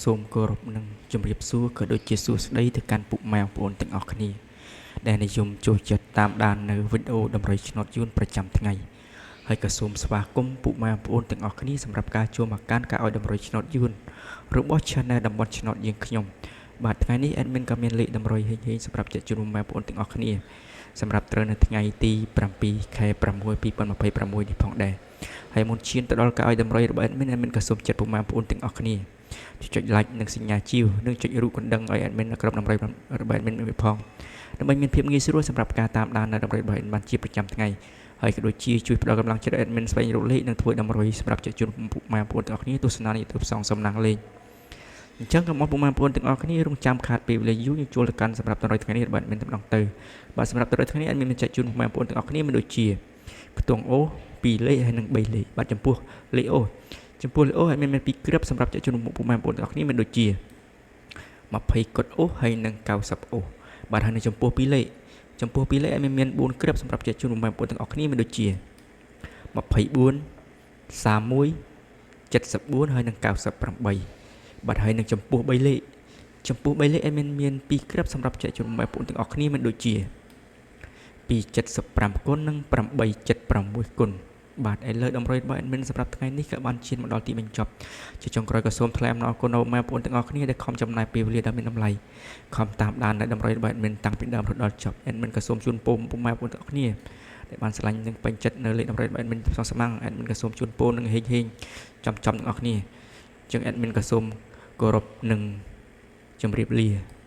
សូមគោរពនឹងជម្រាបសួរក៏ដូចជាសួស្តីទៅកាន់ពុកម៉ែបងប្អូនទាំងអស់គ្នាដែលនិយមចូលចិត្តតាមដាននៅវីដេអូតម្រុយឆ្នោតយួនប្រចាំថ្ងៃហើយក៏សូមស្វាគមន៍ពុកម៉ែបងប្អូនទាំងអស់គ្នាសម្រាប់ការចូលមកកាន់ការឲ្យតម្រុយឆ្នោតយួនរបស់ Channel តំបន់ឆ្នោតយើងខ្ញុំបាទថ្ងៃនេះ admin ក៏មានលេខតម្រុយហេងសម្រាប់ជជជុំម៉ែបងប្អូនទាំងអស់គ្នាសម្រាប់ត្រូវនៅថ្ងៃទី7 ខែ 6 2026នេះផងដែរហើយមុនឈានទៅដល់ការឲ្យតម្រុយរបស់ admin ក៏សូមចាត់ពុកម៉ែបងប្អូនទាំងអស់គ្នាចុច like និងសញ្ញាជីវនិងចុចរូបកណ្ដឹងឲ្យ admin ក្រុមតម្រុយរបស់ admin មួយផងដើម្បីមានភាពងាយស្រួលសម្រាប់ការតាមដាននៅតម្រុយរបស់ admin បានជាប្រចាំថ្ងៃហើយក៏ដូចជាជួយផ្ដល់កម្លាំងចិត្ត admin ស្វែងរកលេខនិងធ្វើតម្រុយសម្រាប់ជជពុកម៉ែបងប្អូនទាំងអស់គ្នាទស្សនានេះទៅផ្សងសំណាងលេខអញ្ចឹងកុំឲ្យពុកម៉ែបងប្អូនទាំងអស់គ្នារងចាំខាតពេលវេលាយូរចូលទៅកាន់សម្រាប់តម្រុយថ្ងៃនេះរបស់ admin ម្ដងទៅបាទសម្រាប់តម្រុយថ្ងៃនេះ admin មានចែកជូនពុកម៉ែបងប្អូនទាំងអស់គ្នាមានដូចជាខ្ទង់អូ2លេខហើយនិង3លេខបាទចំពោះលេខអូហើយមាន2គ្រាប់សម្រាប់ចែកជូនពុកម៉ែបងប្អូនទាំងអស់គ្នាមានដូចជា20កុដអូហើយនិង90អូបាទហើយនៅចំពោះ2លេខឲ្យមាន4គ្រាប់សម្រាប់ចែកជូនពុកម៉ែបងប្អូនទាំងអស់គ្នាមានដូចជា24 31 74ហើយនិង98បាទហើយនឹងចំពោះ3លេខឲ្យមាន2គ្រាប់សម្រាប់ចែកជូនបងប្អូនទាំងអស់គ្នាមានដូចជា275គុណនិង876គុណបាទឥឡូវតម្រុយរបស់ admin សម្រាប់ថ្ងៃនេះក៏បានឈានមកដល់ទីបញ្ចប់ជាចុងក្រោយក៏សូមថ្លែងអំណរគុណដល់បងប្អូនទាំងអស់គ្នាដែលខំចំណាយពេលវេលាដ៏មានតម្លៃខំតាមដាននៅតម្រុយរបស់ admin តាំងពីដើមរហូតដល់ចប់ admin ក៏សូមជូនពរបងប្អូនទាំងអស់គ្នាដែលបានស្រឡាញ់និងពេញចិត្តនៅលេខតម្រុយរបស់ admin ផ្សងស្មាំង admin ក៏សូមជូនពរនឹងហេងចំទាំងអស់គ្នាអញ្ចឹង admin ក៏សូមគោរពនិងជម្រាបលា